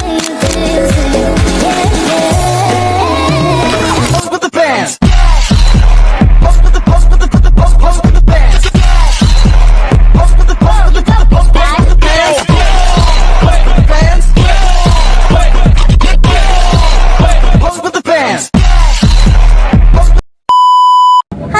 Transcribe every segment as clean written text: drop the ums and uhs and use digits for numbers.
Hai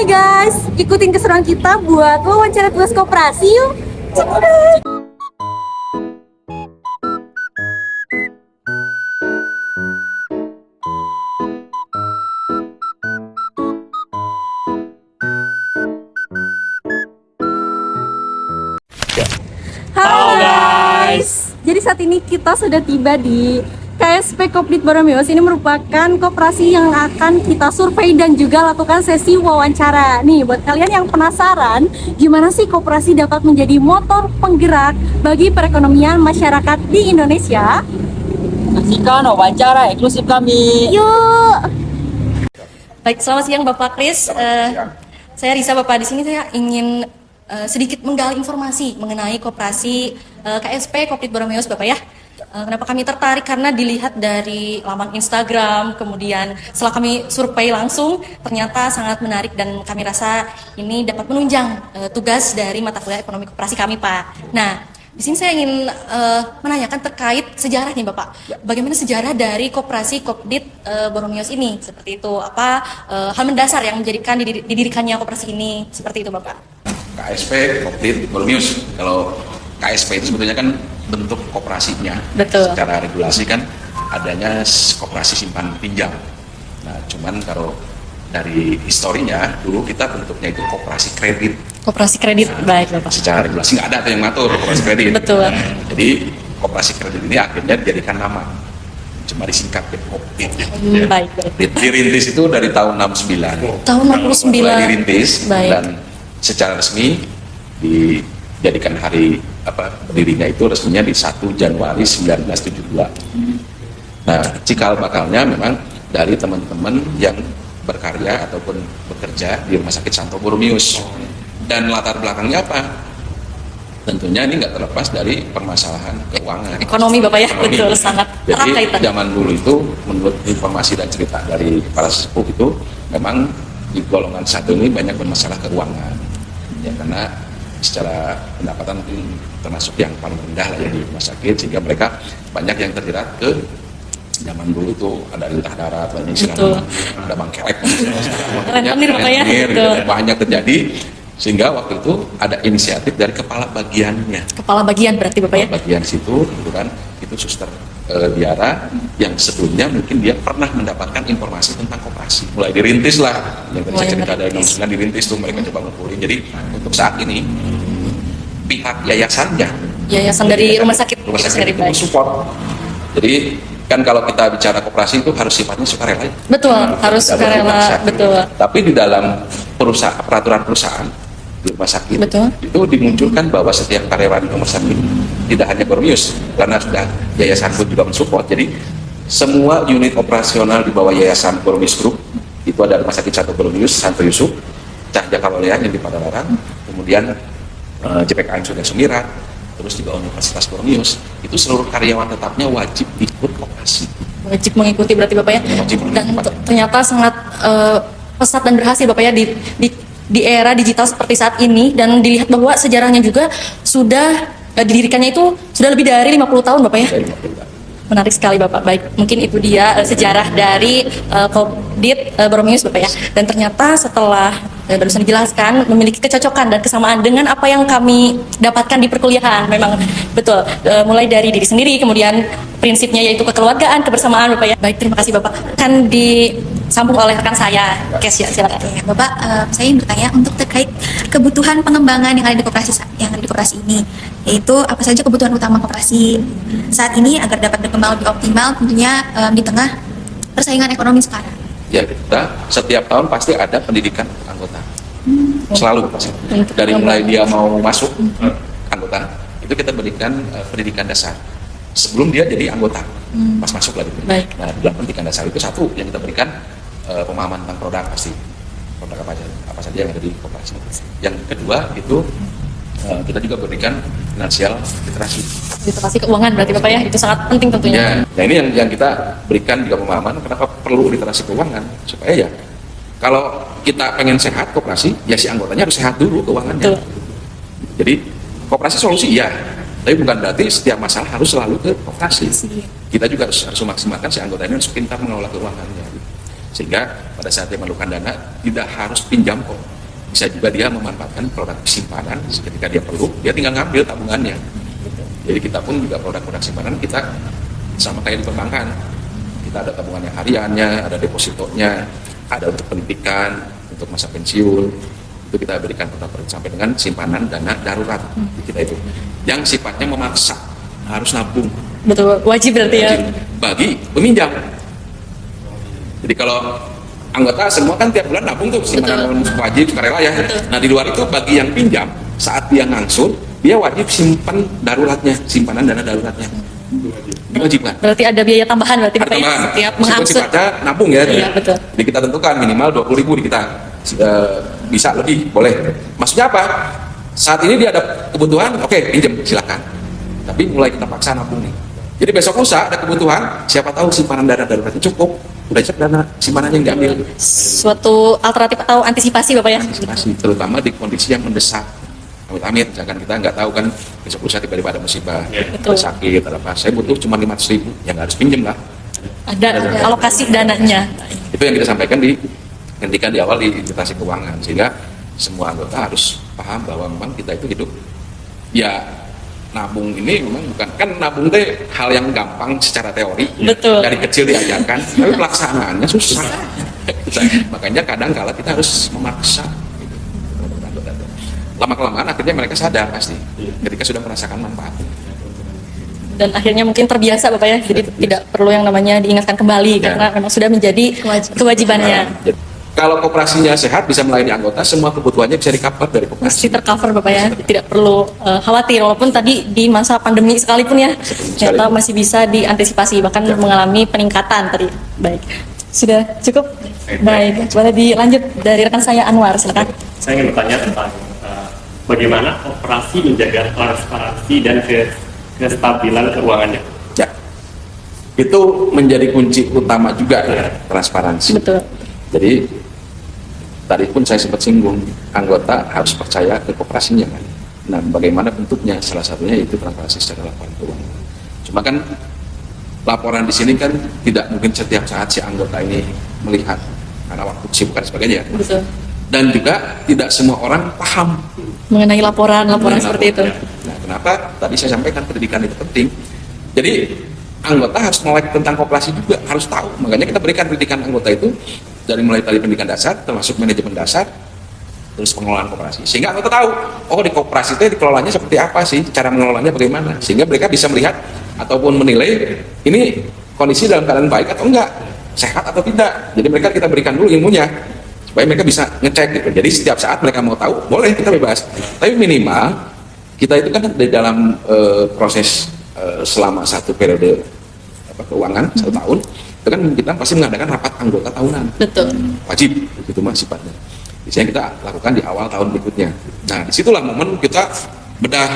guys, ikutin keseruan kita buat wawancara tugas koperasi yuk. Cepetan. Halo guys. Jadi saat ini kita sudah tiba di KSP Kopdit Boromius. Ini merupakan koperasi yang akan kita survei dan juga lakukan sesi wawancara. Nih, buat kalian yang penasaran, gimana sih koperasi dapat menjadi motor penggerak bagi perekonomian masyarakat di Indonesia? Saksikan wawancara eksklusif kami. Yuk. Baik, selamat siang Bapak Kris. Saya Risa, Bapak. Di sini saya ingin sedikit menggali informasi mengenai koperasi KSP Kopdit Boromius, Bapak ya. Kenapa kami tertarik? Karena dilihat dari laman Instagram, kemudian setelah kami survei langsung, ternyata sangat menarik dan kami rasa ini dapat menunjang tugas dari mata kuliah ekonomi koperasi kami, Pak. Nah, di sini saya ingin menanyakan terkait sejarah nih, Bapak. Bagaimana sejarah dari koperasi Kopdit Boromius ini? Seperti itu, apa hal mendasar yang menjadikan didirikannya koperasi ini? Seperti itu, Bapak. KSP Kopdit Boromius. Kalau KSP itu sebetulnya kan bentuk koperasinya. Betul. Secara regulasi kan adanya koperasi simpan pinjam. Nah, cuman kalau dari historinya dulu kita bentuknya itu koperasi kredit. Koperasi kredit, baik Bapak. Secara regulasi nggak ada tuh yang ngatur koperasi kredit. Betul. Jadi koperasi kredit ini akhirnya dijadikan nama, cuma disingkat Kopdit. Baik. Dirintis itu dari tahun 69. Tahun 69. Mulai dirintis. Baik. Dan secara resmi dijadikan hari berdirinya itu resminya di 1 Januari 1972. Nah, cikal bakalnya memang dari teman-teman yang berkarya ataupun bekerja di Rumah Sakit Santo Boromius. Dan latar belakangnya apa? Tentunya ini nggak terlepas dari permasalahan keuangan. Ekonomi, Bapak ya, Ekonomi. betul, sangat erat Jadi kaitan. zaman dulu itu menurut informasi dan cerita dari para sepuh itu memang di golongan satu ini banyak bermasalah keuangan. Ya, karena secara pendapatan mungkin termasuk yang paling rendah lah ya di rumah sakit, sehingga mereka banyak yang terjerat ke zaman dulu itu ada lintah darat, banyak istilah, ada bangkelek, Rentenir, Bapak ya, gitu, banyak terjadi, sehingga waktu itu ada inisiatif dari kepala bagiannya. Kepala bagian berarti, Bapak ya? Kepala bagian situ, gitu kan, itu Suster Diara yang sebelumnya mungkin dia pernah mendapatkan informasi tentang koperasi. Mulai dirintis lah, yang tadi saya cerita dari 69 dirintis tuh mereka coba ngumpulin. Jadi untuk saat ini pihak yayasannya, Yayasan dari rumah sakit itu support. Jadi kan kalau kita bicara koperasi itu harus sifatnya sukarela. Betul, harus sukarela, betul. Tapi di dalam peraturan perusahaan di rumah sakit, betul, itu dimunculkan bahwa setiap karyawan rumah sakit tidak hanya Boromius, karena sudah yayasan pun juga mensupport. Jadi semua unit operasional di bawah yayasan Boromius Group itu ada Rumah Sakit Santo Boromius, Santo Yusuf, Cahya Kawalean yang di Padalarang, kemudian JPKM Sudah Sumirat, terus juga Universitas Boromius, itu seluruh karyawan tetapnya wajib ikut koperasi. Wajib mengikuti berarti, Bapak ya? Wajib. Dan ternyata sangat pesat dan berhasil, Bapak ya, di era digital seperti saat ini, dan dilihat bahwa sejarahnya juga sudah didirikannya itu sudah lebih dari 50 tahun, Bapak ya? Menarik sekali, Bapak. Baik, mungkin itu dia sejarah dari Kopdit Boromius, Bapak ya. Dan ternyata setelah barusan dijelaskan memiliki kecocokan dan kesamaan dengan apa yang kami dapatkan di perkuliahan. Memang betul, mulai dari diri sendiri, kemudian prinsipnya yaitu kekeluargaan, kebersamaan, Bapak ya. Baik, terima kasih, Bapak. Kan disambung oleh rekan saya, Kes ya, silakan. Bapak, saya ingin bertanya untuk terkait kebutuhan pengembangan yang ada di koperasi ini, yaitu apa saja kebutuhan utama koperasi saat ini agar dapat berkembang lebih optimal, tentunya di tengah persaingan ekonomi sekarang. Ya, kita setiap tahun pasti ada pendidikan anggota, selalu pasti. Dari mulai dia mau masuk anggota, itu kita berikan pendidikan dasar sebelum dia jadi anggota, pas masuk lagi. Nah, dalam pendidikan dasar itu satu yang kita berikan pemahaman tentang produk pasti, produk apa saja yang ada di koperasi. Yang kedua itu kita juga berikan finansial literasi. Literasi keuangan berarti Bapak ya, itu sangat penting tentunya. Ya, nah ini yang kita berikan juga pemahaman kenapa perlu literasi keuangan supaya ya kalau kita pengen sehat koperasi ya si anggotanya harus sehat dulu keuangannya. Betul. Jadi koperasi solusi iya, tapi bukan berarti setiap masalah harus selalu ke koperasi. Kita juga harus memaksimalkan si anggota ini harus pintar mengelola keuangannya. Sehingga pada saat dia memerlukan dana tidak harus pinjam kok. Bisa juga dia memanfaatkan produk simpanan ketika dia perlu, dia tinggal ngambil tabungannya. Jadi kita pun juga produk-produk simpanan kita sama kayak di perbankan. Kita ada tabungannya hariannya, ada depositonya, ada untuk pendidikan, untuk masa pensiun. Itu kita berikan produk-produk sampai dengan simpanan dana darurat kita itu. Yang sifatnya memaksa, harus nabung. Betul, wajib berarti ya. Wajib bagi peminjam. Jadi kalau anggota semua kan tiap bulan nabung tuh simpanan wajib sukarela ya. Nah di luar itu bagi yang pinjam saat dia ngangsur dia wajib simpan daruratnya, simpanan dana daruratnya. Diwajibkan. Berarti ada biaya tambahan berarti Bapak ya, Tambahan. setiap Meskipun mengangsur. sifatnya nabung ya. Iya, betul. Jadi kita tentukan minimal 20.000 di kita. Bisa lebih boleh. Maksudnya apa? Saat ini dia ada kebutuhan, oke pinjam silakan. Tapi mulai kita paksa nabung nih. Jadi besok lusa ada kebutuhan, siapa tahu simpanan dana daruratnya cukup. Udah cek dana simpanannya yang diambil. Suatu alternatif atau antisipasi Bapak ya. Antisipasi, terutama di kondisi yang mendesak. Amit-amit, misalkan kita nggak tahu kan besok lusa tiba-tiba ada musibah, Betul. ada sakit, ada apa. Saya butuh cuma 500.000, ya nggak harus pinjam lah. Ada alokasi dananya. Itu yang kita sampaikan ketika di awal di literasi keuangan, sehingga semua anggota harus paham bahwa memang kita itu hidup ya nabung ini memang bukan kan nabung teh hal yang gampang secara teori. Betul. Dari kecil diajarkan, tapi pelaksanaannya susah. Makanya kadang kala kita harus memaksa gitu. Lama-kelamaan akhirnya mereka sadar pasti ketika sudah merasakan manfaat. Dan akhirnya mungkin terbiasa Bapak ya, jadi tidak perlu yang namanya diingatkan kembali Ya. karena memang sudah menjadi kewajibannya. Jadi, kalau koperasinya sehat bisa melayani anggota, semua kebutuhannya bisa di-cover dari Mesti koperasi. tercover Bapak ya, tidak perlu khawatir walaupun tadi di masa pandemi sekalipun ya, ternyata masih bisa diantisipasi bahkan mengalami peningkatan tadi. Baik, sudah cukup. Baik, boleh dilanjut dari rekan saya Anwar, silakan. Saya ingin bertanya tentang bagaimana operasi menjaga transparansi dan kestabilan keuangannya. Ya. Itu menjadi kunci utama juga ya, transparansi. Betul. Jadi tadi pun saya sempat singgung, anggota harus percaya ke koperasinya kan. Nah, bagaimana bentuknya? Salah satunya itu transparansi secara laporan keuangan. Cuma kan laporan di sini kan tidak mungkin setiap saat si anggota ini melihat karena waktu kesibukan sebagainya. Betul. Dan juga tidak semua orang paham Mengenai laporan seperti itu. Nah, kenapa tadi saya sampaikan pendidikan itu penting. Jadi anggota harus melek tentang koperasi juga, harus tahu. Makanya kita berikan pendidikan anggota itu dari mulai tadi pendidikan dasar, termasuk manajemen dasar, terus pengelolaan koperasi. Sehingga anggota tahu, oh di koperasi itu dikelolanya seperti apa sih, cara mengelolanya bagaimana. Sehingga mereka bisa melihat ataupun menilai ini kondisi dalam keadaan baik atau enggak, sehat atau tidak. Jadi mereka kita berikan dulu ilmunya supaya mereka bisa ngecek gitu. Jadi setiap saat mereka mau tahu, boleh kita bebas. Tapi minimal kita itu kan di dalam proses selama satu periode keuangan 1 tahun, itu kan kita pasti mengadakan rapat anggota tahunan. Betul. Wajib, itu mah sifatnya. Biasanya kita lakukan di awal tahun berikutnya. Nah, disitulah momen kita bedah.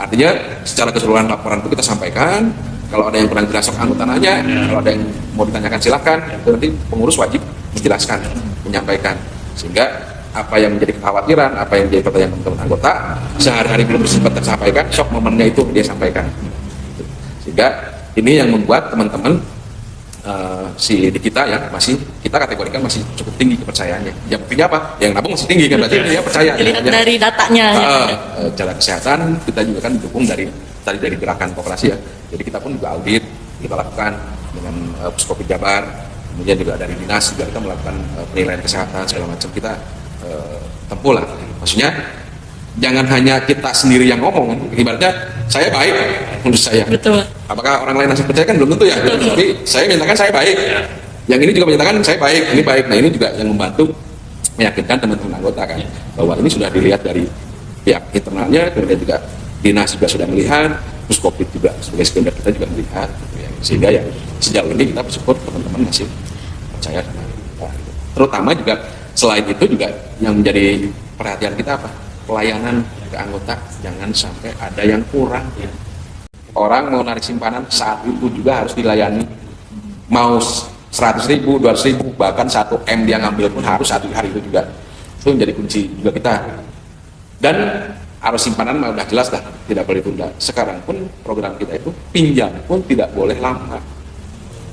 Artinya secara keseluruhan laporan itu kita sampaikan. Kalau ada yang kurang jelas, anggota nanya. Kalau ada yang mau ditanyakan silakan. Itu nanti pengurus wajib menjelaskan, menyampaikan. Sehingga apa yang menjadi kekhawatiran, apa yang menjadi pertanyaan teman-teman anggota, sehari-hari belum sempat tersampaikan, sok momennya itu dia sampaikan. Sehingga ini yang membuat teman-teman di kita ya masih kita kategorikan masih cukup tinggi kepercayaannya. Ya buktinya apa? Yang nabung masih tinggi kan berarti dia percaya. Dilihat dari datanya. Cara kesehatan kita juga kan dukung dari gerakan koperasi ya. Jadi kita pun juga audit, kita lakukan dengan Puskopit Jabar, kemudian juga dari dinas juga kita melakukan penilaian kesehatan segala macam kita tempuh lah. Maksudnya jangan hanya kita sendiri yang ngomong, ibaratnya saya baik menurut saya. Betul. Apakah orang lain masih percaya kan belum tentu ya. Tapi saya menyatakan saya baik. Yang ini juga menyatakan saya baik, ini baik. Nah ini juga yang membantu meyakinkan teman-teman anggota kan bahwa ini sudah dilihat dari pihak internalnya, kemudian juga dinas juga sudah melihat, terus Covid juga sebagai sekunder kita juga melihat, gitu ya. Sehingga ya sejauh ini kita bersyukur teman-teman masih percaya sama kita. Terutama juga selain itu juga yang menjadi perhatian kita apa? pelayanan ke anggota jangan sampai ada yang kurang. Orang mau narik simpanan saat itu juga harus dilayani. Mau 100.000, 200.000, bahkan 1 M dia ngambil pun harus satu hari itu juga. Itu menjadi kunci juga kita. Dan arus simpanan mah udah jelas dah, tidak boleh tunda. Sekarang pun program kita itu pinjam pun tidak boleh lama.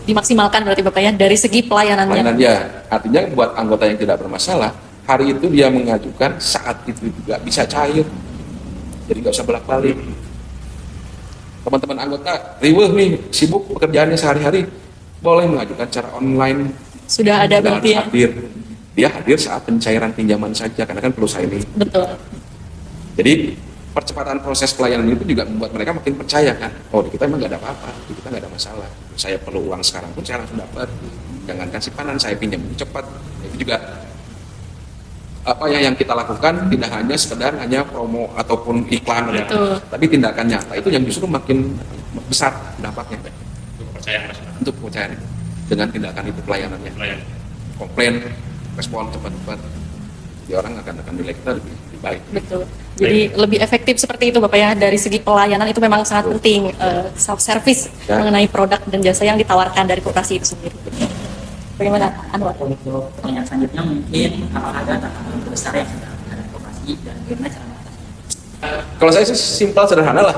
Dimaksimalkan berarti Bapak ya dari segi pelayanannya. Pelayanan ya, artinya buat anggota yang tidak bermasalah, hari itu dia mengajukan, saat itu juga bisa cair. Jadi nggak usah bolak-balik. Teman-teman anggota riweuh nih, sibuk pekerjaannya sehari-hari, boleh mengajukan secara online. Sudah ada Dengan berarti ya. Dia hadir saat pencairan pinjaman saja, karena kan perlu signing. Betul. Jadi percepatan proses pelayanan itu juga membuat mereka makin percaya kan, oh di kita emang nggak ada apa-apa, di kita nggak ada masalah. Saya perlu uang sekarang pun saya langsung dapat. Jangankan simpanan, saya pinjam cepat. Itu juga apa yang kita lakukan tidak hanya sekedar hanya promo ataupun iklan, ya, tapi tindakan nyata itu yang justru makin besar dampaknya Kepercayaan masyarakat. untuk kepercayaan dengan tindakan itu pelayanannya. Pelayanan. Komplain, respon cepat-cepat, jadi orang akan nilai kita lebih baik. Betul. Jadi lebih efektif seperti itu Bapak ya. Dari segi pelayanan itu memang sangat penting, self service Ya. mengenai produk dan jasa yang ditawarkan dari koperasi itu sendiri. Bagaimana Anwar? Untuk pertanyaan selanjutnya mungkin apakah ada tantangan besar yang sedang ada koperasi dan bagaimana cara mengatasinya? Kalau saya sih simpel sederhana lah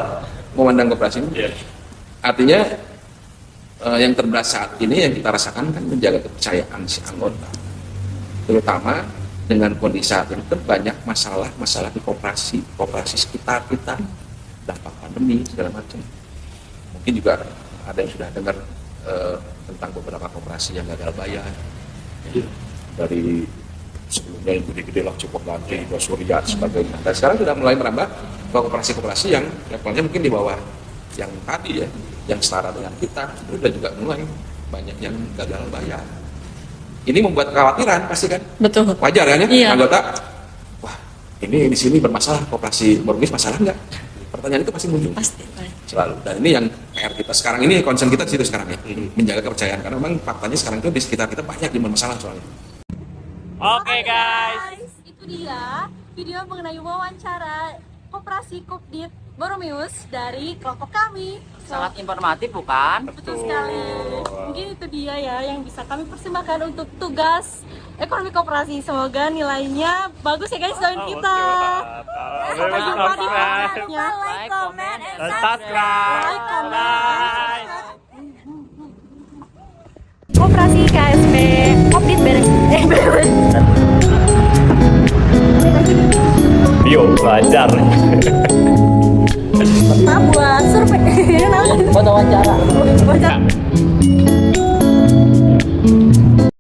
memandang koperasi ini. Iya. Artinya yang terberat saat ini yang kita rasakan kan menjaga kepercayaan si anggota, terutama dengan kondisi saat ini kan banyak masalah di koperasi sekitar kita, dampak pandemi segala macam. Mungkin juga ada yang sudah dengar tentang beberapa koperasi yang gagal bayar, dari sebelumnya yang gede-gede lah cukup lagi, Surya sebagainya. Dan sekarang sudah mulai merambah ke koperasi-koperasi yang levelnya mungkin di bawah yang tadi ya, yang setara dengan kita, itu sudah juga mulai banyak yang gagal bayar. Ini membuat kekhawatiran pasti kan, Betul. wajar kan ya, Iya. anggota, wah ini di sini bermasalah, koperasi Bormis masalah nggak? Pertanyaan itu pasti muncul Pasti. selalu. Dan ini yang PR kita sekarang ini, concern kita di situ sekarang ya, menjaga kepercayaan, karena memang faktanya sekarang itu di sekitar kita banyak yang bermasalah soalnya. Oke guys. Itu dia video mengenai wawancara Koperasi Kopdit Boromius dari kelompok kami. Sangat informatif bukan? Betul sekali. Mungkin itu dia ya yang bisa kami persembahkan untuk tugas ekonomi koperasi. Semoga nilainya bagus ya guys, doain kita. Sampai jumpa di podcastnya. Like, comment, and Subscribe. Like, comment. Bye. Koperasi KSP Kopdit Bio belajar. buat survei. Foto wawancara. Wawancara.